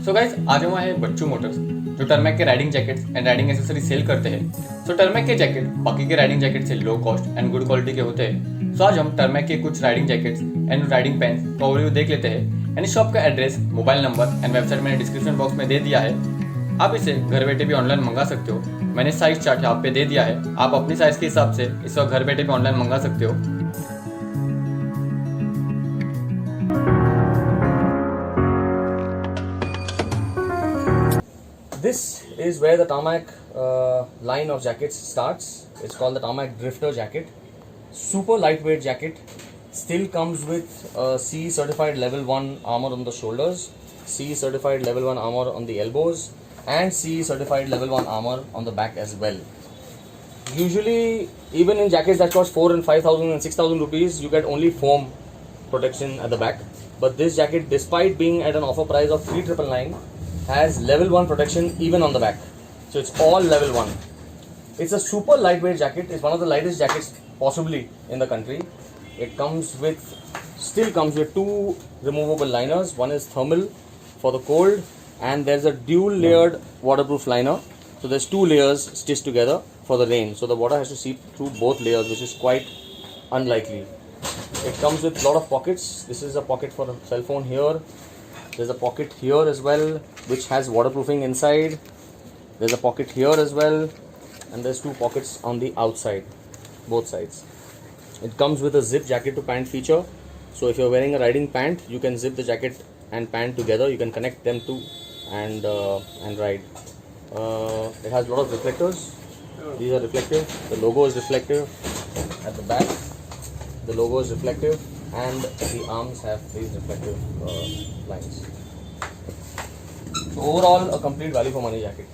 So guys आज हम आए हैं बच्चू मोटर्स जो टर्मैक के riding jackets and riding accessory sale करते हैं। सो टर्मैक के जैकेट बाकी के राइडिंग जैकेट से low cost and good quality के होते हैं। सो आज हम टर्मैक के कुछ riding jackets and riding pants का ओवरव्यू देख लेते हैं। एंड शॉप का address, mobile number and website मैंने डिस्क्रिप्शन बॉक्स में दे दिया है। आप इसे घर बैठे भी ऑनलाइन मंगा सकते हो। मैंने साइज चार्ट यहाँ पे दे दिया है, आप अपनी साइज के हिसाब से इस वक्त घर बैठे भी ऑनलाइन मंगा सकते हो। This is where the Tarmac line of jackets starts. It's called the Tarmac Drifter jacket. Super lightweight jacket. Still comes with CE certified level 1 armor on the shoulders, CE certified level 1 armor on the elbows, and CE certified level 1 armor on the back as well. Usually, even in jackets that cost 4 and 5,000 and 6,000 rupees, you get only foam protection at the back. But this jacket, despite being at an offer price of 3,999, has level 1 protection even on the back. So it's all level 1. It's a super lightweight jacket. It's one of the lightest jackets possibly in the country. It still comes with two removable liners. One is thermal for the cold, and there's a dual layered waterproof liner. So there's two layers stitched together for the rain. So the water has to seep through both layers, which is quite unlikely. It comes with a lot of pockets. This is a pocket for a cell phone here. There's a pocket here as well, which has waterproofing inside. There's a pocket here as well, and there's two pockets on the outside, both sides. It comes with a zip jacket to pant feature. So if you're wearing a riding pant, you can zip the jacket and pant together. You can connect them to and ride. It has a lot of reflectors. These are reflective. The logo is reflective at the back. The logo is reflective, and the arms have these reflective lines. So overall, a complete value for money jacket.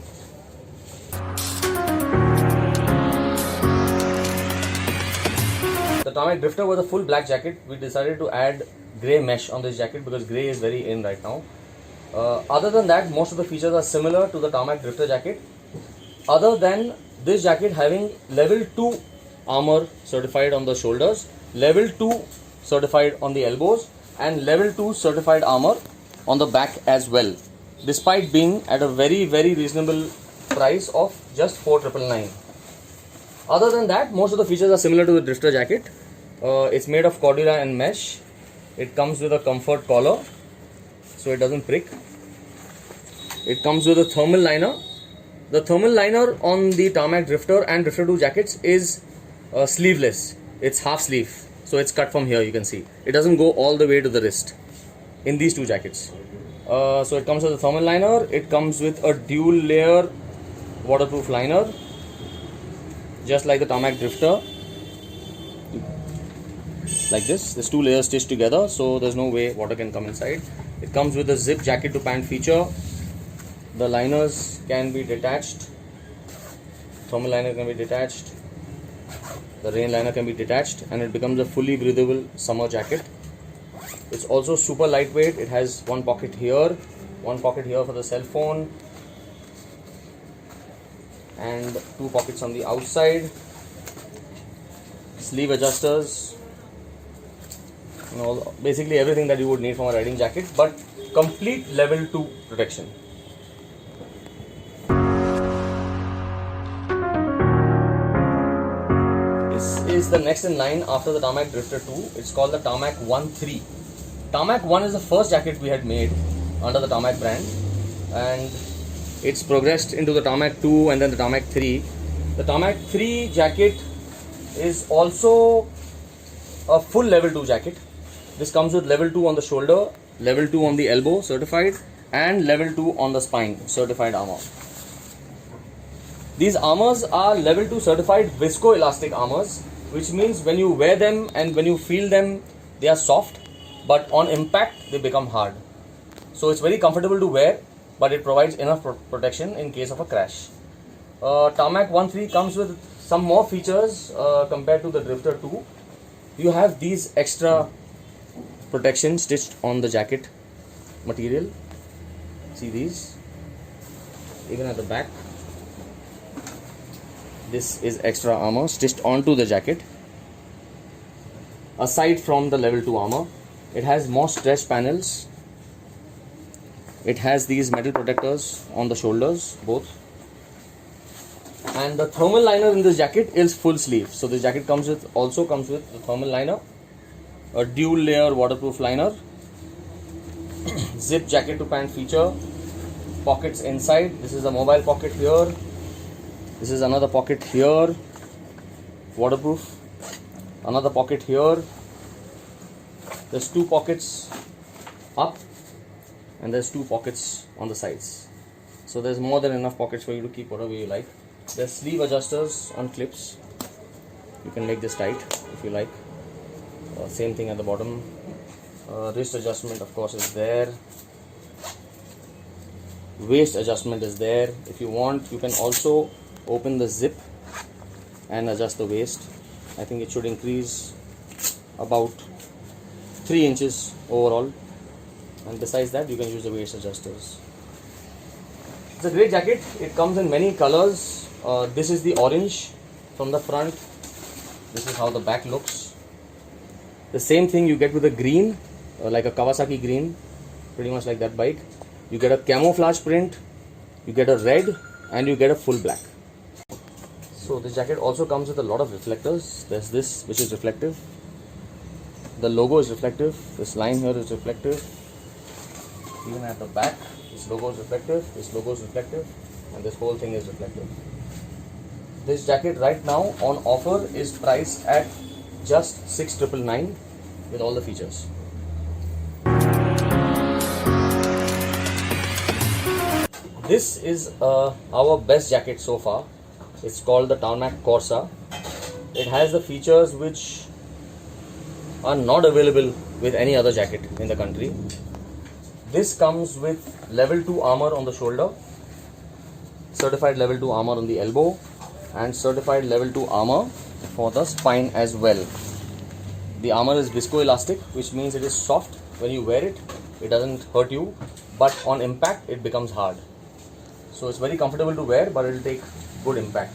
The Tarmac Drifter was a full black jacket. We decided to add grey mesh on this jacket because grey is very in right now. Other than that, most of the features are similar to the Tarmac Drifter jacket. Other than this jacket having level 2 armor certified on the shoulders, level 2 certified on the elbows, and level 2 certified armor on the back as well, despite being at a very reasonable price of just 4,999. Other than that, most of the features are similar to the Drifter jacket. It's made of Cordura and mesh. It comes with a comfort collar, so it doesn't prick. It comes with a thermal liner. The thermal liner on the Tarmac Drifter and Drifter 2 jackets is sleeveless. It's half sleeve, so it's cut from here, you can see. It doesn't go all the way to the wrist in these two jackets. So it comes with a thermal liner. It comes with a dual layer waterproof liner, just like the Tarmac Drifter, like this. There's two layers stitched together, so there's no way water can come inside. It comes with a zip jacket to pant feature. The liners can be detached. Thermal liner can be detached. The rain liner can be detached, and it becomes a fully breathable summer jacket. It's also super lightweight. It has one pocket here for the cell phone, and two pockets on the outside. Sleeve adjusters, basically everything that you would need from a riding jacket, but complete level 2 protection. Is the next in line after the Tarmac Drifter 2. It's called the Tarmac 1-3. Tarmac 1 is the first jacket we had made under the Tarmac brand, and it's progressed into the Tarmac 2 and then the Tarmac 3. The Tarmac 3 jacket is also a full level 2 jacket. This comes with level 2 on the shoulder, level 2 on the elbow certified, and level 2 on the spine certified armor. These armors are level 2 certified viscoelastic armors, which means when you wear them and when you feel them, they are soft, but on impact they become hard. So it's very comfortable to wear, but it provides enough protection in case of a crash. Tarmac 1-3 comes with some more features compared to the Drifter 2. You have these extra protection stitched on the jacket material. See these? Even at the back. This is extra armor stitched onto the jacket. Aside from the level 2 armor, it has more stretch panels It has these metal protectors on the shoulders, both. And the thermal liner in this jacket is full sleeve. So this jacket also comes with the thermal liner, a dual layer waterproof liner, zip jacket to pant feature, pockets inside. This is a mobile pocket here. This is another pocket here, waterproof. Another pocket here. There's 2 pockets up and there's 2 pockets on the sides. So there's more than enough pockets for you to keep whatever you like. There's sleeve adjusters on clips. You can make this tight if you like. Same thing at the bottom. Wrist adjustment of course is there. Waist adjustment is there. If you want, you can also open the zip and adjust the waist. I think it should increase about 3 inches overall, and besides that you can use the waist adjusters. It's a great jacket. It comes in many colors. This is the orange from the front. This is how the back looks. The same thing you get with the green, like a Kawasaki green, pretty much like that bike. You get a camouflage print, you get a red, and you get a full black. So this jacket also comes with a lot of reflectors. There's this which is reflective. The logo is reflective. This line here is reflective. Even at the back, this logo is reflective. This logo is reflective, and this whole thing is reflective. This jacket right now on offer is priced at just 6,999 with all the features. This is our best jacket so far. It's called the Tarmac Corsa. It has the features which are not available with any other jacket in the country. This comes with level 2 armor on the shoulder, certified level 2 armor on the elbow, and certified level 2 armor for the spine as well. The armor is viscoelastic, which means it is soft. When you wear it, it doesn't hurt you, but on impact it becomes hard. So it's very comfortable to wear, but it will take good impact.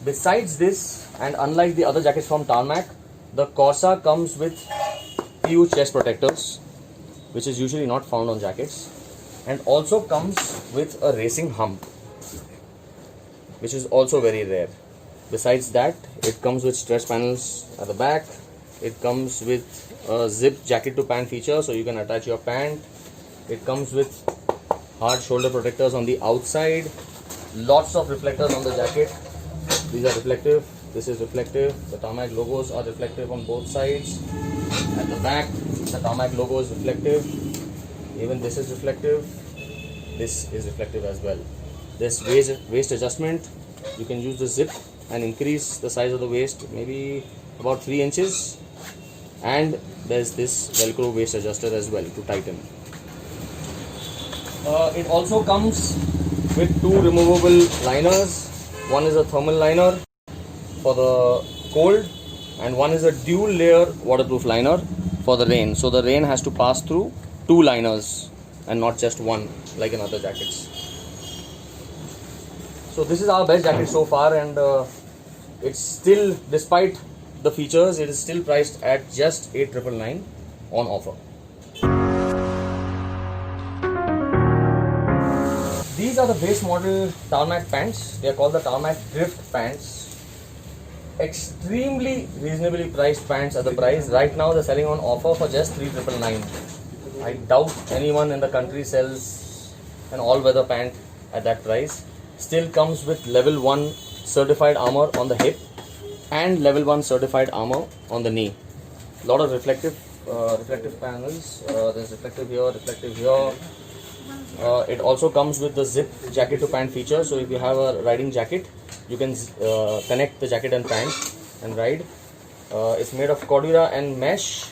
Besides this, and unlike the other jackets from Tarmac, the Corsa comes with PU chest protectors, which is usually not found on jackets, and also comes with a racing hump, which is also very rare. Besides that, it comes with stretch panels at the back. It comes with a zip jacket to pant feature, so you can attach your pant. It comes with hard shoulder protectors on the outside. Lots of reflectors on the jacket. These are reflective. This is reflective. The Tarmac logos are reflective on both sides. At the back, the Tarmac logo is reflective. Even this is reflective. This is reflective as well. This waist adjustment, you can use the zip and increase the size of the waist maybe about 3 inches. And there's this Velcro waist adjuster as well to tighten. It also comes with 2 removable liners. One is a thermal liner for the cold, and one is a dual layer waterproof liner for the rain. So the rain has to pass through 2 liners and not just one like in other jackets. So this is our best jacket so far, and it's still, despite the features, it is still priced at just 8,999 on offer. These are the base model Tarmac pants. They are called the Tarmac Drift pants. Extremely reasonably priced pants at the price. Right now they're selling on offer for just 3,999. I doubt anyone in the country sells an all-weather pant at that price. Still comes with level 1 certified armor on the hip and level 1 certified armor on the knee. Lot of reflective panels. There's reflective here, reflective here. It also comes with the zip jacket to pant feature. So if you have a riding jacket, you can connect the jacket and pant and ride. It's made of Cordura and mesh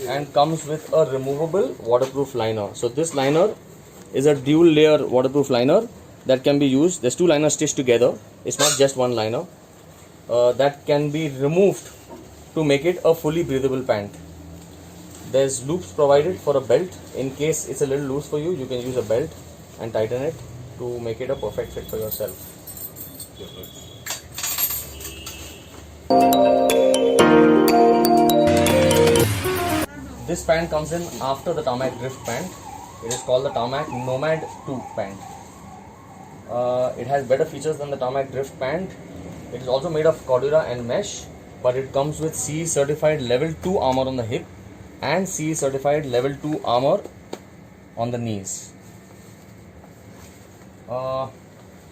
and comes with a removable waterproof liner. So this liner is a dual layer waterproof liner that can be used. There's 2 liners stitched together. It's not just one liner. That can be removed to make it a fully breathable pant. There's loops provided for a belt. In case it's a little loose for you, you can use a belt and tighten it to make it a perfect fit for yourself. This pant comes in after the Tarmac Drift pant. It is called the Tarmac Nomad 2 pant. It has better features than the Tarmac Drift pant. It is also made of Cordura and mesh, but it comes with CE certified level 2 armor on the hip and CE certified level 2 armor on the knees.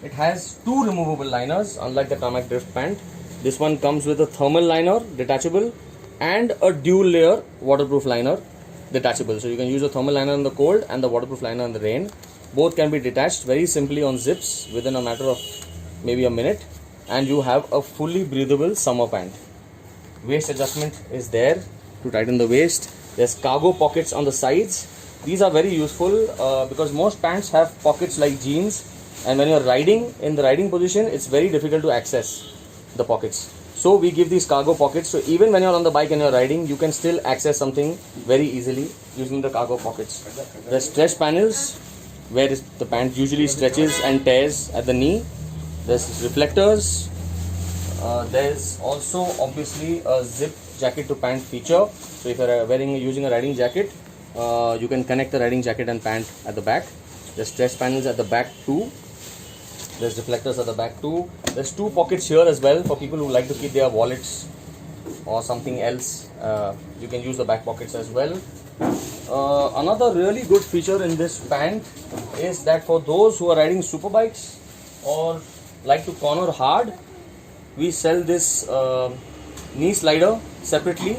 It has two removable liners, unlike the Tarmac Drift pant. This one comes with a thermal liner, detachable, and a dual layer waterproof liner, detachable. So you can use a thermal liner in the cold and the waterproof liner in the rain. Both can be detached very simply on zips within a matter of maybe a minute, and you have a fully breathable summer pant. Waist adjustment is there to tighten the waist. There's cargo pockets on the sides. These are very useful because most pants have pockets like jeans, and when you're riding in the riding position, it's very difficult to access the pockets. So we give these cargo pockets, so even when you're on the bike and you're riding, you can still access something very easily using the cargo pockets. The stretch panels, where the pant usually stretches and tears at the knee. There's reflectors. There's also obviously a zip jacket to pant feature. So if you're using a riding jacket, you can connect the riding jacket and pant at the back. There's stretch panels at the back too. There's reflectors at the back too. There's two pockets here as well for people who like to keep their wallets or something else. You can use the back pockets as well. Another really good feature in this pant is that for those who are riding super bikes or like to corner hard, we sell this knee slider separately,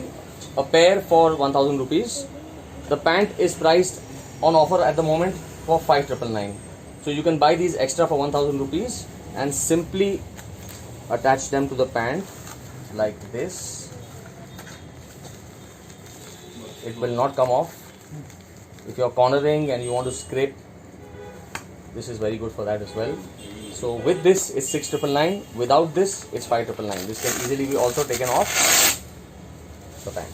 a pair for 1000 rupees. The pant is priced on offer at the moment for 5999. So you can buy these extra for 1000 rupees and simply attach them to the pant like this. It will not come off. If you're cornering and you want to scrape, this is very good for that as well. So with this it's 6999. Without this it's 5999. This can easily be also taken off the pant.